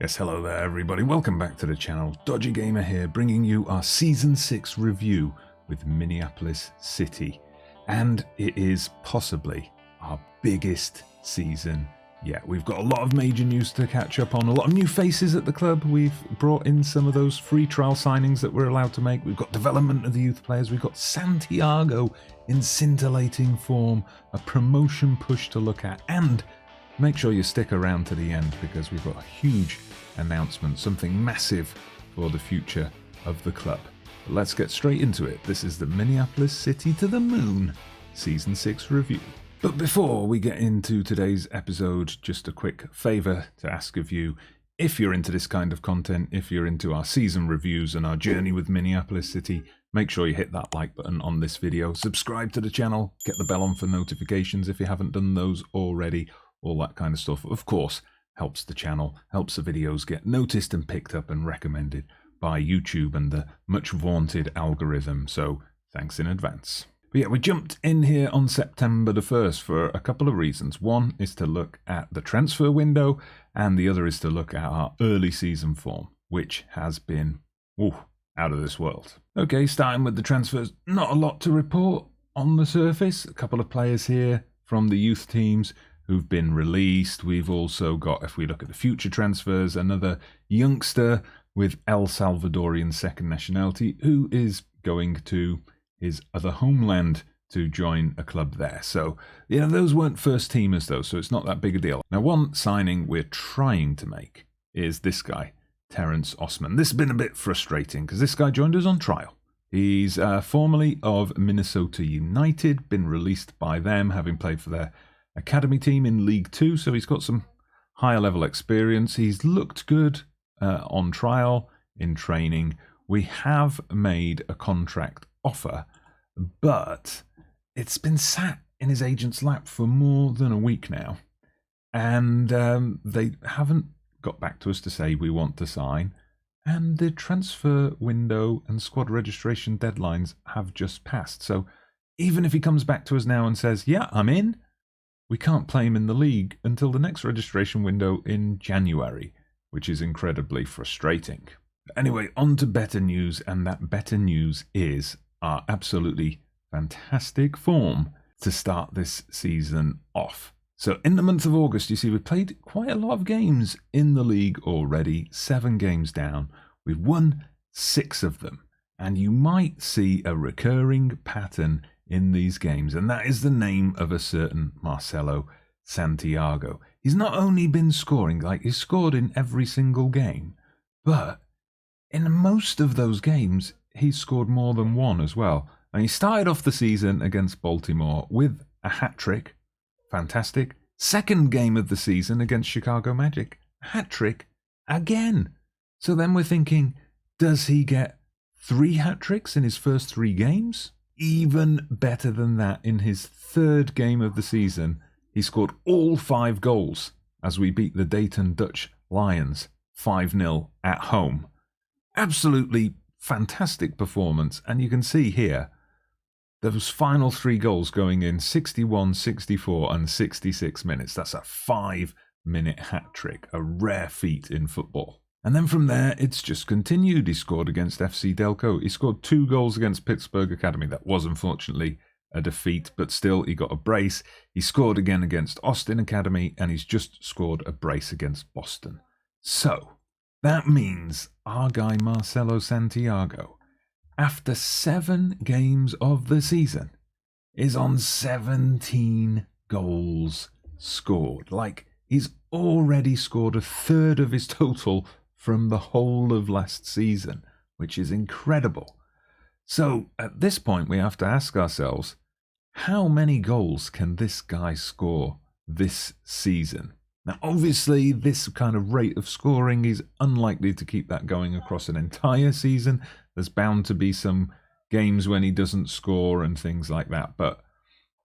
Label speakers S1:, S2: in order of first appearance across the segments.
S1: Yes, hello there everybody, welcome back to the channel. Dodgy Gamer here, bringing you our Season 6 review with Minneapolis City. And it is possibly our biggest season yet. We've got a lot of major news to catch up on, a lot of new faces at the club. We've brought in some of those free trial signings that we're allowed to make. We've got development of the youth players. We've got Santiago in scintillating form, a promotion push to look at, and make sure you stick around to the end because we've got a huge announcement, something massive for the future of the club. But let's get straight into it. This is the Minneapolis City to the Moon Season 6 review. But before we get into today's episode, just a quick favour to ask of you. If you're into this kind of content, if you're into our season reviews and our journey with Minneapolis City, make sure you hit that like button on this video, subscribe to the channel, get the bell on for notifications if you haven't done those already, all that kind of stuff. Of course, helps the channel, helps the videos get noticed and picked up and recommended by YouTube and the much vaunted algorithm, so thanks in advance. But yeah, we jumped in here on September the 1st for a couple of reasons. One is to look at the transfer window, and the other is to look at our early season form, which has been out of this world. Okay, starting with the transfers, not a lot to report on the surface. A couple of players here from the youth teams who've been released. We've also got, if we look at the future transfers, another youngster with El Salvadorian second nationality who is going to his other homeland to join a club there. So, yeah, those weren't first teamers though, so it's not that big a deal. Now, one signing we're trying to make is this guy, Terrence Osman. This has been a bit frustrating because this guy joined us on trial. He's formerly of Minnesota United, been released by them, having played for their academy team in League 2, so he's got some higher level experience. He's looked good on trial, in training. We have made a contract offer, but it's been sat in his agent's lap for more than a week now, and they haven't got back to us to say we want to sign, and the transfer window and squad registration deadlines have just passed. So even if he comes back to us now and says, yeah, I'm in, we can't play him in the league until the next registration window in January, which is incredibly frustrating. Anyway, on to better news, and that better news is our absolutely fantastic form to start this season off. So in the month of August, you see, we played quite a lot of games in the league already, 7 games down. We've won 6 of them, and you might see a recurring pattern in these games, and that is the name of a certain Marcelo Santiago. He's not only been scoring, like he's scored in every single game, but in most of those games, he's scored more than one as well. And he started off the season against Baltimore with a hat-trick. Fantastic. Second game of the season against Chicago Magic. Hat-trick again. So then we're thinking, does he get 3 hat-tricks in his first 3 games? Even better than that, in his 3rd game of the season, he scored all 5 goals as we beat the Dayton Dutch Lions 5-0 at home. Absolutely fantastic performance, and you can see here those final 3 goals going in 61, 64 and 66 minutes. That's a 5-minute hat-trick, a rare feat in football. And then from there, it's just continued. He scored against FC Delco. He scored 2 goals against Pittsburgh Academy. That was unfortunately a defeat, but still he got a brace. He scored again against Austin Academy, and he's just scored a brace against Boston. So that means our guy Marcelo Santiago, after 7 games of the season, is on 17 goals scored. Like, he's already scored a third of his total from the whole of last season, which is incredible. So at this point, we have to ask ourselves, how many goals can this guy score this season? Now, obviously, this kind of rate of scoring is unlikely to keep that going across an entire season. There's bound to be some games when he doesn't score and things like that. But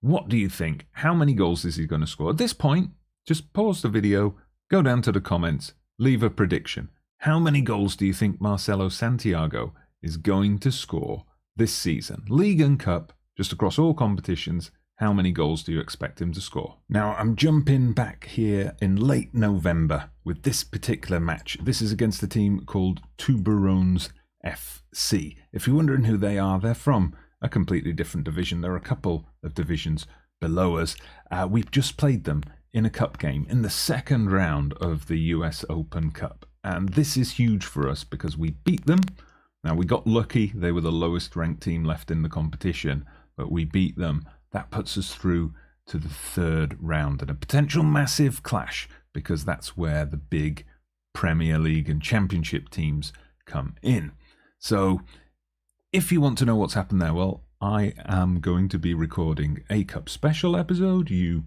S1: what do you think? How many goals is he going to score? At this point, just pause the video, go down to the comments, leave a prediction. How many goals do you think Marcelo Santiago is going to score this season? League and Cup, just across all competitions, How many goals do you expect him to score? Now, I'm jumping back here in late November with this particular match. This is against a team called Tuberones FC. If you're wondering who they are, they're from a completely different division. There are a couple of divisions below us. We've just played them in a cup game in the second round of the US Open Cup. And this is huge for us because we beat them. Now, we got lucky. They were the lowest ranked team left in the competition, but we beat them. That puts us through to the third round and a potential massive clash because that's where the big Premier League and Championship teams come in. So if you want to know what's happened there, well, I am going to be recording a Cup special episode. You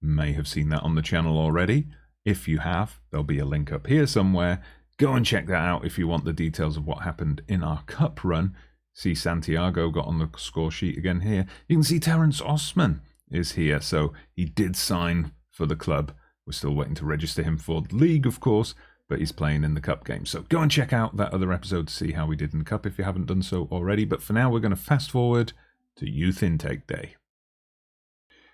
S1: may have seen that on the channel already. If you have, there'll be a link up here somewhere. Go and check that out if you want the details of what happened in our Cup run. See Santiago got on the score sheet again here. You can see Terence Osman is here, so he did sign for the club. We're still waiting to register him for the league, of course, but he's playing in the Cup game. So go and check out that other episode to see how we did in the Cup if you haven't done so already. But for now, we're going to fast forward to Youth Intake Day.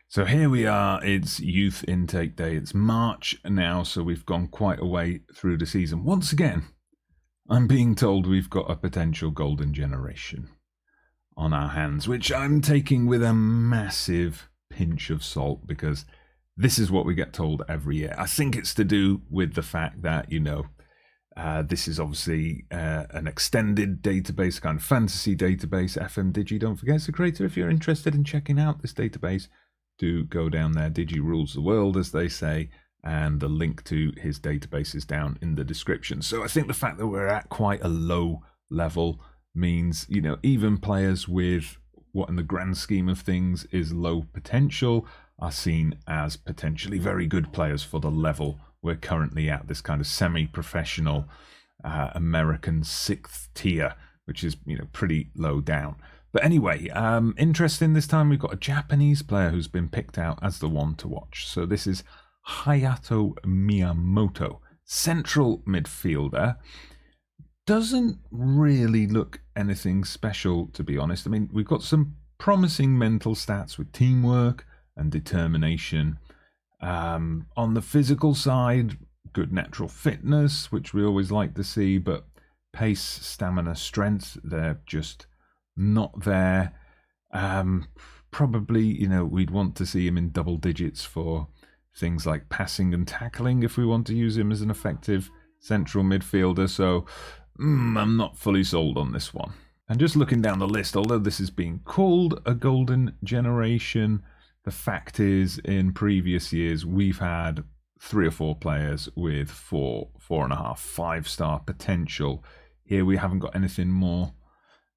S1: So here we are, it's Youth Intake Day. It's March now, so we've gone quite a way through the season. Once again, I'm being told we've got a potential golden generation on our hands, which I'm taking with a massive pinch of salt because this is what we get told every year. I think it's to do with the fact that, this is obviously an extended database, kind of fantasy database, FM Digi. Don't forget, it's a creator. If you're interested in checking out this database, do go down there. Digi rules the world, as they say. And the link to his database is down in the description. So I think the fact that we're at quite a low level means, even players with what in the grand scheme of things is low potential are seen as potentially very good players for the level we're currently at, this kind of semi-professional American sixth tier, which is, pretty low down. But anyway, interesting this time we've got a Japanese player who's been picked out as the one to watch. So this is Hayato Miyamoto, central midfielder. Doesn't really look anything special, to be honest. I mean, we've got some promising mental stats with teamwork and determination. On the physical side, good natural fitness, which we always like to see, but pace, stamina, strength, they're just not there. Probably, we'd want to see him in double digits for things like passing and tackling if we want to use him as an effective central midfielder. So I'm not fully sold on this one. And just looking down the list, although this is being called a golden generation, the fact is in previous years we've had 3 or 4 players with 4.5, 5-star potential. Here we haven't got anything more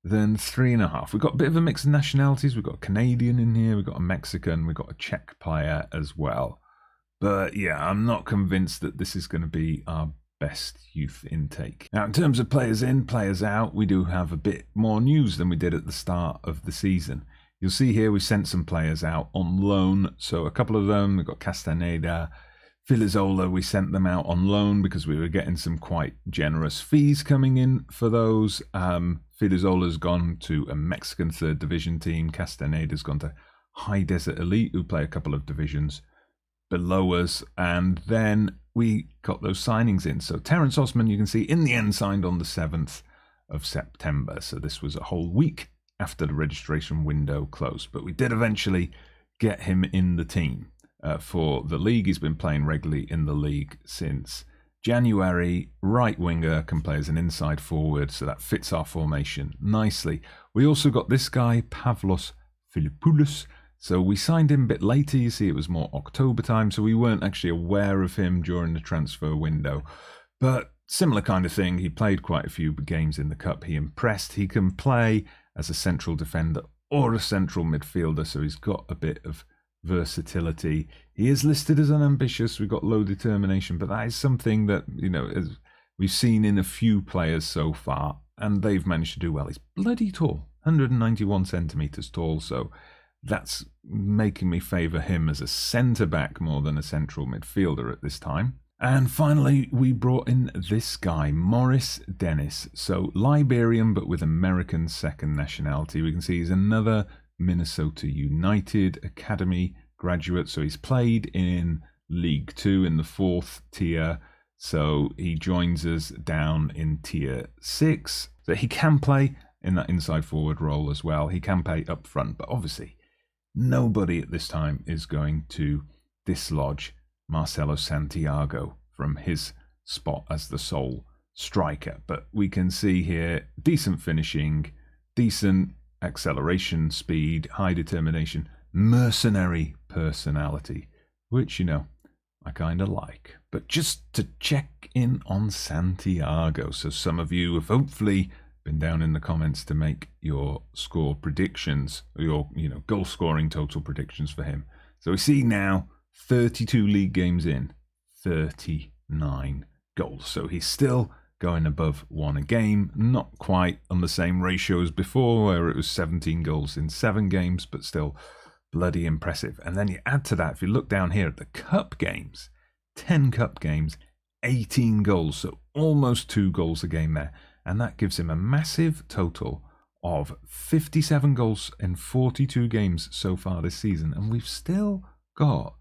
S1: than 3.5. We've got a bit of a mix of nationalities. We've got a Canadian in here, we've got a Mexican, we've got a Czech player as well. But yeah, I'm not convinced that this is going to be our best youth intake. Now, in terms of players in, players out, we do have a bit more news than we did at the start of the season. You'll see here we sent some players out on loan. So a couple of them, we've got Castaneda, Filizola, we sent them out on loan because we were getting some quite generous fees coming in for those. Filizola's gone to a Mexican 3rd division team. Castaneda's gone to High Desert Elite, who play a couple of divisions below us, and then we got those signings in. So Terence Osman, you can see, in the end signed on the 7th of September. So this was a whole week after the registration window closed, but we did eventually get him in the team for the league. He's been playing regularly in the league since January. Right winger, can play as an inside forward, so that fits our formation nicely. We also got this guy, Pavlos Philippoulos. So we signed him a bit later. You see, it was more October time, so we weren't actually aware of him during the transfer window. But similar kind of thing. He played quite a few games in the Cup. He impressed. He can play as a central defender or a central midfielder, so he's got a bit of versatility. He is listed as unambitious. We've got low determination, but that is something that, as we've seen in a few players so far, and they've managed to do well. He's bloody tall, 191 centimetres tall, so that's making me favour him as a centre-back more than a central midfielder at this time. And finally, we brought in this guy, Morris Dennis. So Liberian, but with American second nationality. We can see he's another Minnesota United Academy graduate. So he's played in League 2 in the 4th tier. So he joins us down in tier 6. So he can play in that inside forward role as well. He can play up front, but obviously nobody at this time is going to dislodge Marcelo Santiago from his spot as the sole striker. But we can see here decent finishing, decent acceleration speed, high determination, mercenary personality, which, you know, I kind of like. But just to check in on Santiago, so some of you have hopefully been down in the comments to make your score predictions, or your, you know, goal scoring total predictions for him. So we see now 32 league games in, 39 goals. So he's still going above 1 a game, not quite on the same ratio as before, where it was 17 goals in 7 games, but still bloody impressive. And then you add to that, if you look down here at the cup games, 10 cup games, 18 goals, so almost 2 goals a game there. And that gives him a massive total of 57 goals in 42 games so far this season. And we've still got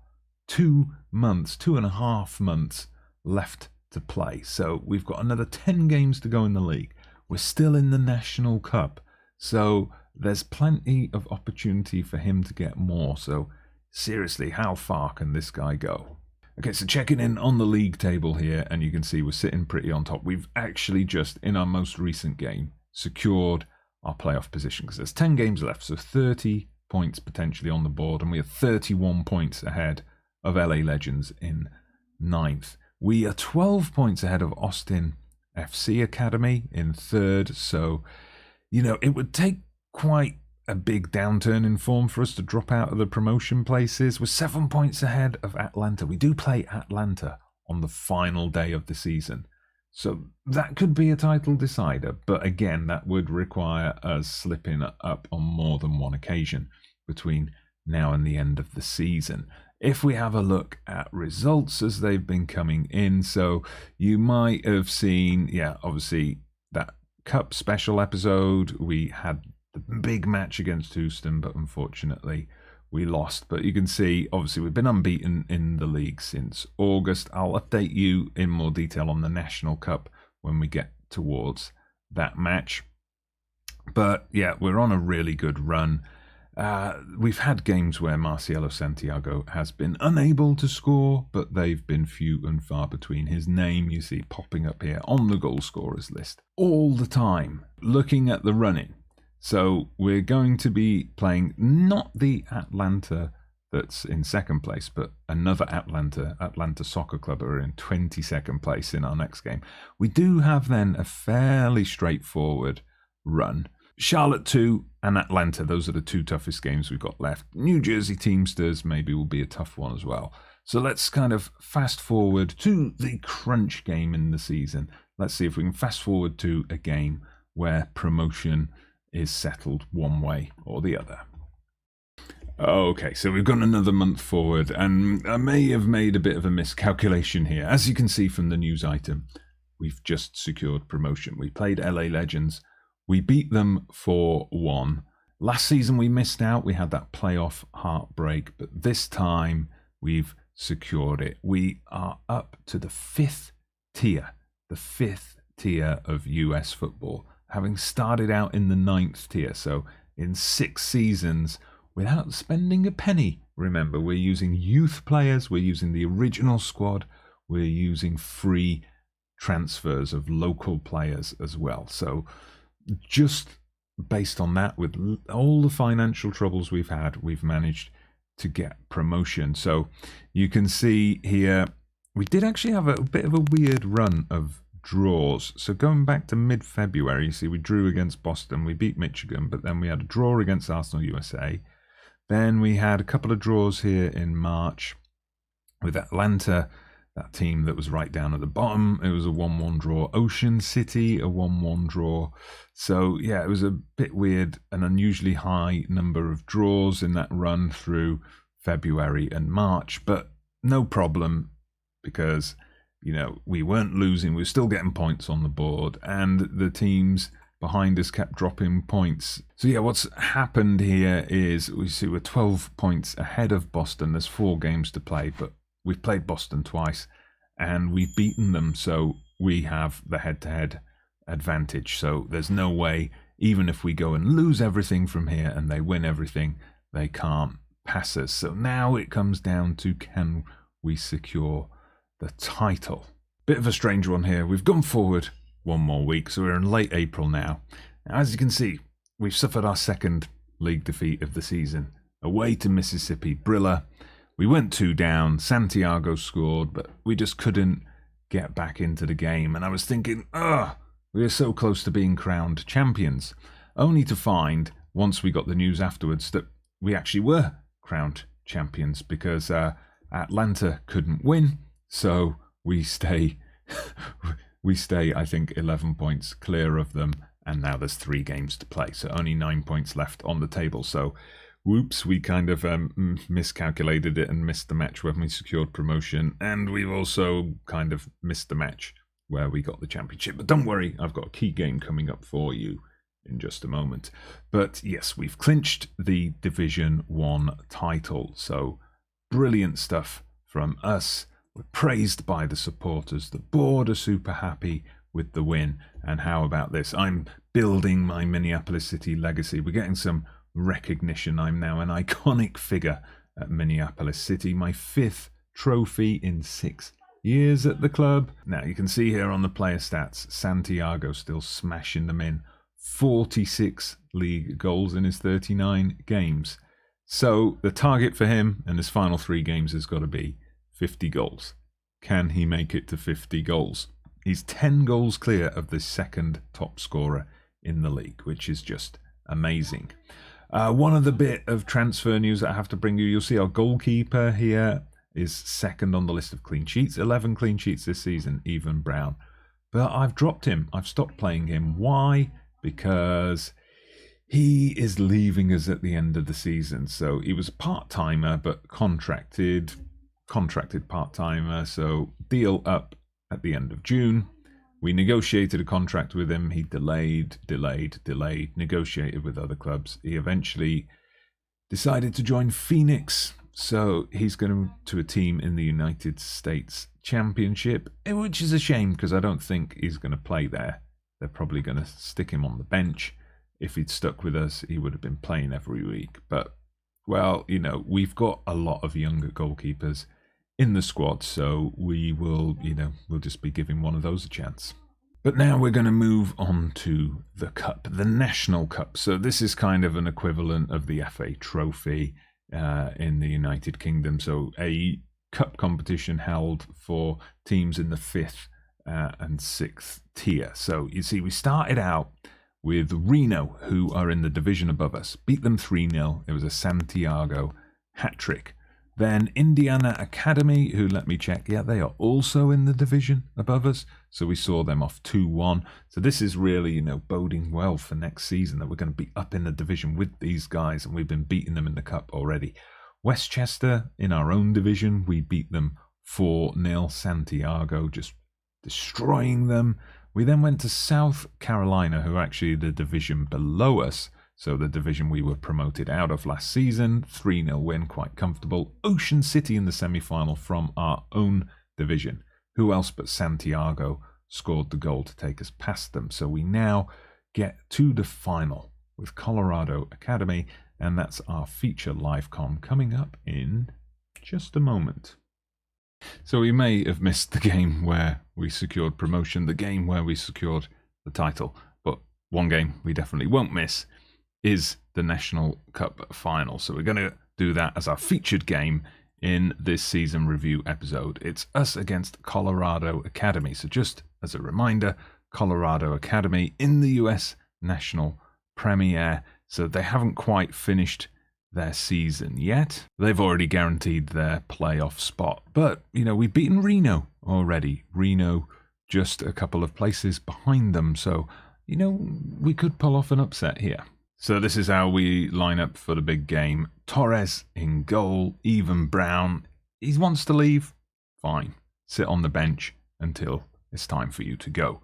S1: 2.5 months left to play. So we've got another 10 games to go in the league. We're still in the National Cup. So there's plenty of opportunity for him to get more. So seriously, how far can this guy go? Okay, so checking in on the league table here, and you can see we're sitting pretty on top. We've actually just, in our most recent game, secured our playoff position because there's 10 games left, so 30 points potentially on the board, and we are 31 points ahead of LA Legends in 9th. We are 12 points ahead of Austin FC Academy in 3rd, so, you know, it would take quite a big downturn in form for us to drop out of the promotion places. We're 7 points ahead of Atlanta. We do play Atlanta on the final day of the season, so that could be a title decider, but again, that would require us slipping up on more than one occasion between now and the end of the season. If we have a look at results as they've been coming in, so you might have seen, yeah, obviously that Cup special episode, we had the big match against Houston, but unfortunately we lost. But you can see, obviously, we've been unbeaten in the league since August. I'll update you in more detail on the National Cup when we get towards that match. But yeah, we're on a really good run. We've had games where Marcelo Santiago has been unable to score, but they've been few and far between. His name, you see, popping up here on the goal scorers list all the time. Looking at the running, so we're going to be playing not the Atlanta that's in 2nd place, but another Atlanta Soccer Club, who are in 22nd place in our next game. We do have then a fairly straightforward run. Charlotte 2 and Atlanta, those are the 2 toughest games we've got left. New Jersey Teamsters maybe will be a tough one as well. So let's kind of fast forward to the crunch game in the season. Let's see if we can fast forward to a game where promotion is settled one way or the other. Okay, so we've gone another month forward, and I may have made a bit of a miscalculation here. As you can see from the news item, we've just secured promotion. We played LA Legends. We beat them 4-1. Last season we missed out. We had that playoff heartbreak, but this time we've secured it. We are up to the 5th tier of US football, having started out in the 9th tier. So in 6 seasons without spending a penny. Remember, we're using youth players, we're using the original squad, we're using free transfers of local players as well. So just based on that, with all the financial troubles we've had, we've managed to get promotion. So you can see here, we did actually have a bit of a weird run of draws. So going back to mid-February, you see we drew against Boston, we beat Michigan, but then we had a draw against Arsenal USA. Then we had a couple of draws here in March with Atlanta, that team that was right down at the bottom. It was a 1-1 draw. Ocean City, a 1-1 draw. So yeah, it was a bit weird, an unusually high number of draws in that run through February and March, but no problem, because, you know, we weren't losing, we were still getting points on the board, and the teams behind us kept dropping points. So yeah, what's happened here is we see we're 12 points ahead of Boston. There's 4 games to play, but we've played Boston twice and we've beaten them, so we have the head-to-head advantage. So there's no way, even if we go and lose everything from here and they win everything, they can't pass us. So now it comes down to, can we secure the title? Bit of a strange one here. We've gone forward one more week, so we're in late April now. As you can see, we've suffered our second league defeat of the season. Away to Mississippi, Brilla. We went 2 down, Santiago scored, but we just couldn't get back into the game. And I was thinking, we are so close to being crowned champions. Only to find, once we got the news afterwards, that we actually were crowned champions because Atlanta couldn't win. So we stay, I think, 11 points clear of them. And now there's 3 games to play. So only 9 points left on the table. So whoops, we kind of miscalculated it and missed the match when we secured promotion. And we've also kind of missed the match where we got the championship. But don't worry, I've got a key game coming up for you in just a moment. But yes, we've clinched the Division 1 title. So brilliant stuff from us. We're praised by the supporters. The board are super happy with the win. And how about this? I'm building my Minneapolis City legacy. We're getting some recognition. I'm now an iconic figure at Minneapolis City. My 5th trophy in 6 years at the club. Now you can see here on the player stats, Santiago still smashing them in. 46 league goals in his 39 games. So the target for him in his final 3 games has got to be 50 goals. Can he make it to 50 goals? He's 10 goals clear of the second top scorer in the league, which is just amazing. One other bit of transfer news that I have to bring you. You'll see our goalkeeper here is second on the list of clean sheets. 11 clean sheets this season, Even Brown. But I've dropped him. I've stopped playing him. Why? Because he is leaving us at the end of the season. So he was a part-timer, but contracted part-timer. So deal up at the end of June. We negotiated a contract with him. He delayed, negotiated with other clubs. He eventually decided to join Phoenix. So he's going to a team in the United States Championship, which is a shame because I don't think he's going to play there. They're probably going to stick him on the bench. If he'd stuck with us, he would have been playing every week. But, well, you know, we've got a lot of younger goalkeepers in the squad, so we will, we'll just be giving one of those a chance. But now we're going to move on to the Cup, the National Cup. So this is kind of an equivalent of the FA Trophy in the United Kingdom. So a cup competition held for teams in the 5th and 6th tier. So you see, we started out with Reno, who are in the division above us. Beat them 3-0. It was a Santiago hat-trick. Then Indiana Academy, who, let me check, yeah, they are also in the division above us. So we saw them off 2-1. So this is really, boding well for next season, that we're going to be up in the division with these guys, and we've been beating them in the cup already. Westchester, in our own division, we beat them 4-0. Santiago, just destroying them. We then went to South Carolina, who are actually the division below us. So the division we were promoted out of last season, 3-0 win, quite comfortable. Ocean City in the semi-final from our own division. Who else but Santiago scored the goal to take us past them? So we now get to the final with Colorado Academy, and that's our feature live comm coming up in just a moment. So we may have missed the game where we secured promotion, the game where we secured the title, but one game we definitely won't miss is the National Cup final. So we're going to do that as our featured game in this season review episode. It's us against Colorado Academy. So just as a reminder, Colorado Academy in the US National Premier. So they haven't quite finished their season yet. They've already guaranteed their playoff spot. But, we've beaten Reno already. Reno just a couple of places behind them. So, we could pull off an upset here. So this is how we line up for the big game. Torres in goal, Even Brown. He wants to leave. Fine. Sit on the bench until it's time for you to go.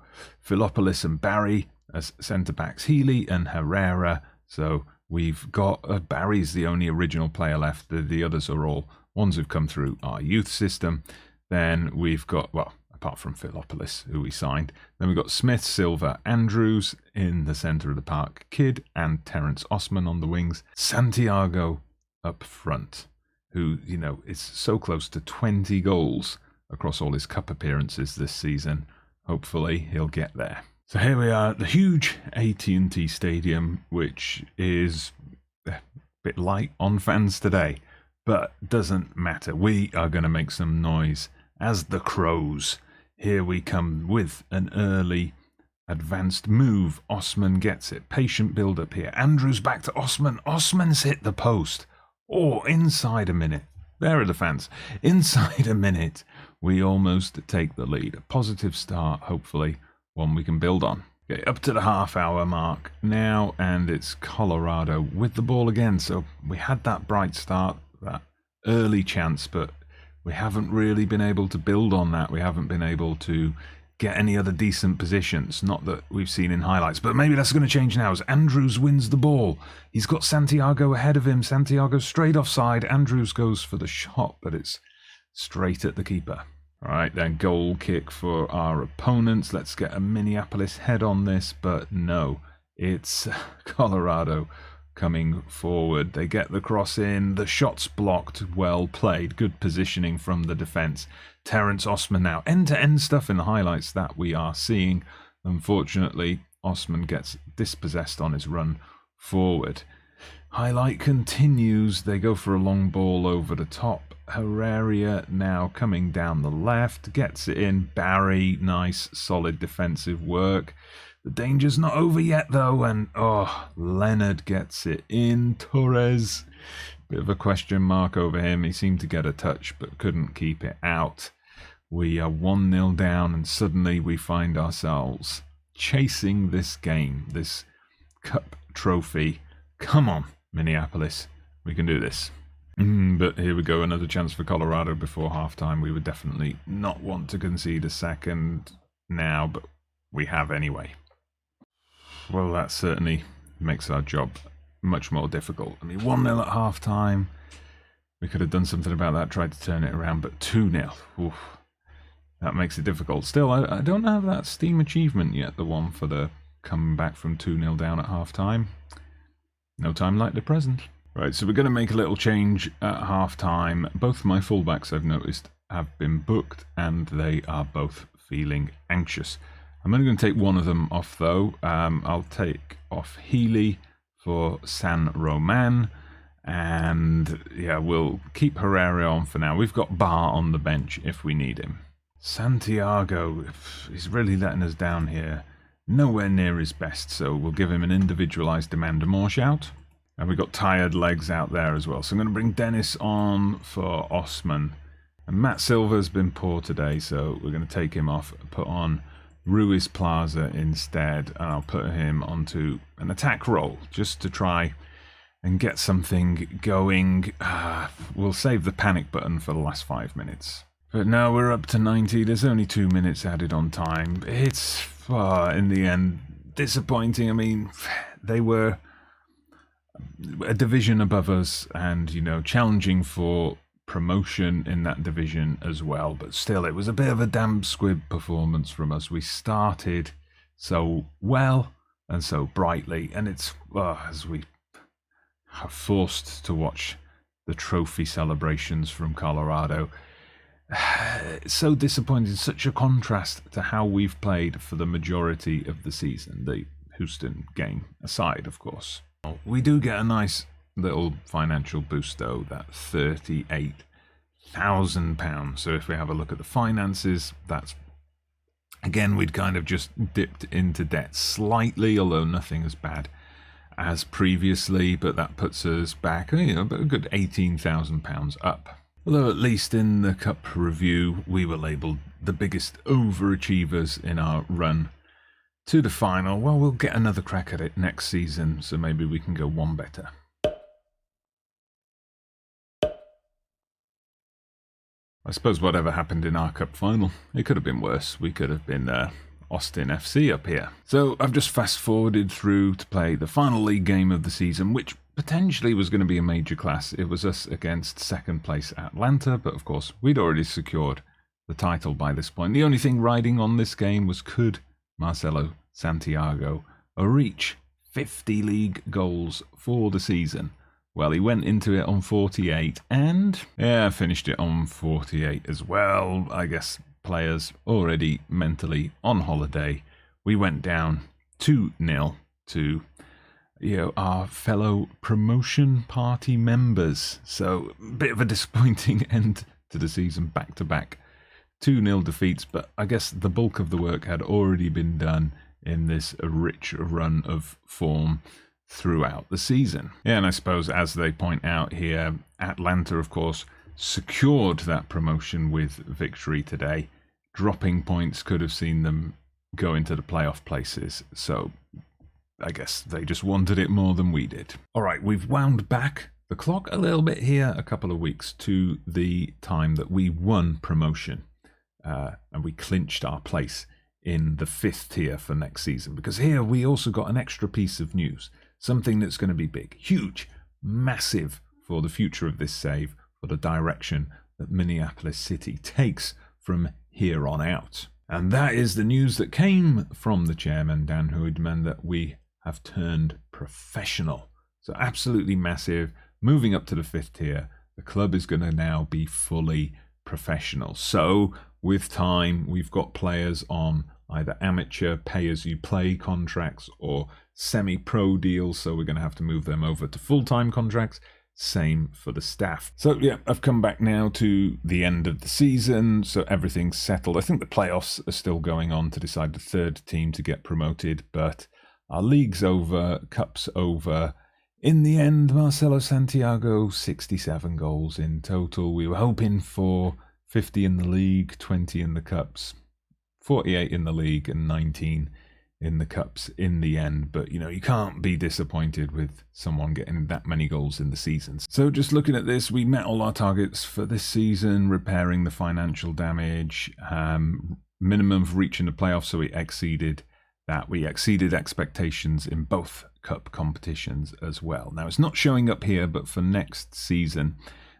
S1: Philopoulos and Barry as centre-backs Healy and Herrera. So we've got Barry's the only original player left. The others are all ones who've come through our youth system. Then we've got, well, apart from Philopolis, who we signed. Then we've got Smith, Silva, Andrews in the centre of the park, Kidd and Terence Osman on the wings, Santiago up front, who, you know, is so close to 20 goals across all his cup appearances this season. Hopefully he'll get there. So here we are at the huge AT&T Stadium, which is a bit light on fans today, but doesn't matter. We are going to make some noise as the Crows. Here we come with an early advanced move. Osman gets it. Patient build up here. Andrews back to Osman. Osman's hit the post. Oh, inside a minute. There are the fans. Inside a minute, we almost take the lead. A positive start, hopefully, one we can build on. Okay, up to the half-hour mark now, and it's Colorado with the ball again. So we had that bright start, that early chance, but we haven't really been able to build on that. We haven't been able to get any other decent positions, not that we've seen in highlights, but maybe that's going to change now as Andrews wins the ball. He's got Santiago ahead of him. Santiago straight offside. Andrews goes for the shot, but it's straight at the keeper. All right, then goal kick for our opponents. Let's get a Minneapolis head on this, but no, it's Colorado coming forward. They get the cross in. The shot's blocked. Well played. Good positioning from the defence. Terence Osman now. End-to-end stuff in the highlights that we are seeing. Unfortunately, Osman gets dispossessed on his run forward. Highlight continues. They go for a long ball over the top. Herrera now coming down the left. Gets it in. Barry, nice, solid defensive work. The danger's not over yet, though, and Leonard gets it in. Torres, bit of a question mark over him. He seemed to get a touch, but couldn't keep it out. We are 1-0 down, and suddenly we find ourselves chasing this game, this cup trophy. Come on, Minneapolis, we can do this. But here we go, another chance for Colorado before halftime. We would definitely not want to concede a second now, but we have anyway. Well, that certainly makes our job much more difficult. I mean, 1-0 at half-time. We could have done something about that, tried to turn it around, but 2-0. Oof, that makes it difficult. Still, I don't have that Steam achievement yet, the one for the coming back from 2-0 down at half-time. No time like the present. Right, so we're going to make a little change at half-time. Both my fullbacks, I've noticed, have been booked, and they are both feeling anxious. I'm only going to take one of them off, though. I'll take off Healy for San Roman. And, yeah, we'll keep Herrera on for now. We've got Barr on the bench if we need him. Santiago, he's really letting us down here. Nowhere near his best, so we'll give him an individualised demand more shout. And we've got tired legs out there as well. So I'm going to bring Dennis on for Osman. And Matt Silva's been poor today, so we're going to take him off, put on Ruiz Plaza instead, and I'll put him onto an attack role just to try and get something going. We'll save the panic button for the last 5 minutes. But now we're up to 90. There's only 2 minutes added on time. It's, in the end, disappointing. I mean, they were a division above us and, you know, challenging for promotion in that division as well, but still it was a bit of a damn squib performance from us. We started so well and so brightly, and it's as we are forced to watch the trophy celebrations from Colorado, it's so disappointing. Such a contrast to how we've played for the majority of the season, the Houston game aside, of course. We do get a nice little financial boost, though, that £38,000. So if we have a look at the finances, that's, again, we'd kind of just dipped into debt slightly, although nothing as bad as previously, but that puts us back, you know, a good £18,000 up. Although at least in the Cup review, we were labelled the biggest overachievers in our run to the final. Well, we'll get another crack at it next season, so maybe we can go one better. I suppose whatever happened in our cup final, it could have been worse. We could have been Austin FC up here. So I've just fast forwarded through to play the final league game of the season, which potentially was going to be a major class. It was us against second place Atlanta, but of course we'd already secured the title by this point. The only thing riding on this game was, could Marcelo Santiago reach 50 league goals for the season? Well, he went into it on 48 and finished it on 48 as well. I guess players already mentally on holiday. We went down 2-0 to our fellow promotion party members. So a bit of a disappointing end to the season, back-to-back 2-0 defeats, but I guess the bulk of the work had already been done in this rich run of form throughout the season. Yeah, and I suppose, as they point out here, Atlanta, of course, secured that promotion with victory today. Dropping points could have seen them go into the playoff places, so I guess they just wanted it more than we did. All right, we've wound back the clock a little bit here, a couple of weeks to the time that we won promotion. And we clinched our place in the 5th tier for next season, because here we also got an extra piece of news, something that's going to be big, huge, massive for the future of this save, for the direction that Minneapolis City takes from here on out. And that is the news that came from the chairman, Dan Hoodman, that we have turned professional. So absolutely massive, moving up to the 5th tier. The club is going to now be fully professional. So with time, we've got players on either amateur pay-as-you-play contracts or semi-pro deals, so we're going to have to move them over to full-time contracts. Same for the staff. So yeah, I've come back now to the end of the season, so everything's settled. I think the playoffs are still going on to decide the 3rd team to get promoted, but our league's over, cup's over. In the end, Marcelo Santiago, 67 goals in total. We were hoping for 50 in the league, 20 in the cups, 48 in the league and 19 in the cups in the end. But, you can't be disappointed with someone getting that many goals in the season. So just looking at this, we met all our targets for this season, repairing the financial damage, minimum of reaching the playoffs, so we exceeded that. We exceeded expectations in both cup competitions as well. Now, it's not showing up here, but for next season,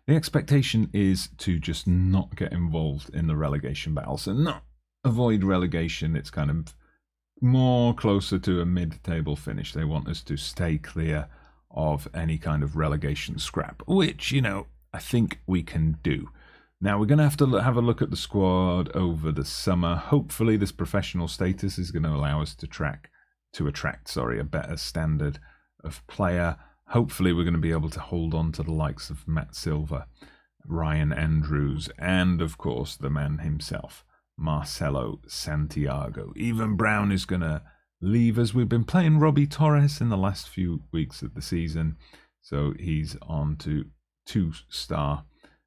S1: the expectation is to just not get involved in the relegation battle. So not avoid relegation. It's kind of more closer to a mid-table finish. They want us to stay clear of any kind of relegation scrap, which, I think we can do. Now, we're going to have a look at the squad over the summer. Hopefully, this professional status is going to allow us to attract a better standard of player. Hopefully, we're going to be able to hold on to the likes of Matt Silva, Ryan Andrews, and, of course, the man himself, Marcelo Santiago. Even Brown is going to leave us. We've been playing Robbie Torres in the last few weeks of the season, so he's on to 2-star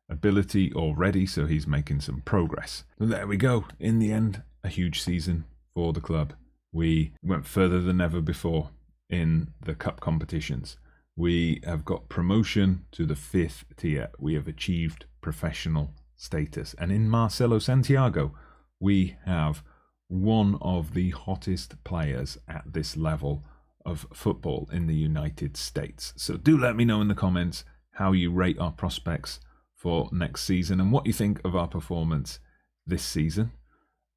S1: ability already, so he's making some progress. So there we go. In the end, a huge season for the club. We went further than ever before in the cup competitions. We have got promotion to the 5th tier. We have achieved professional status. And in Marcelo Santiago, we have one of the hottest players at this level of football in the United States. So do let me know in the comments how you rate our prospects for next season and what you think of our performance this season.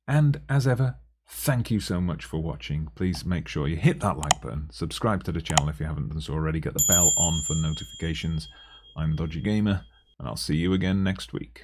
S1: And as ever, thank you so much for watching. Please make sure you hit that like button, subscribe to the channel if you haven't done so already, get the bell on for notifications. I'm Dodgy Gamer, and I'll see you again next week.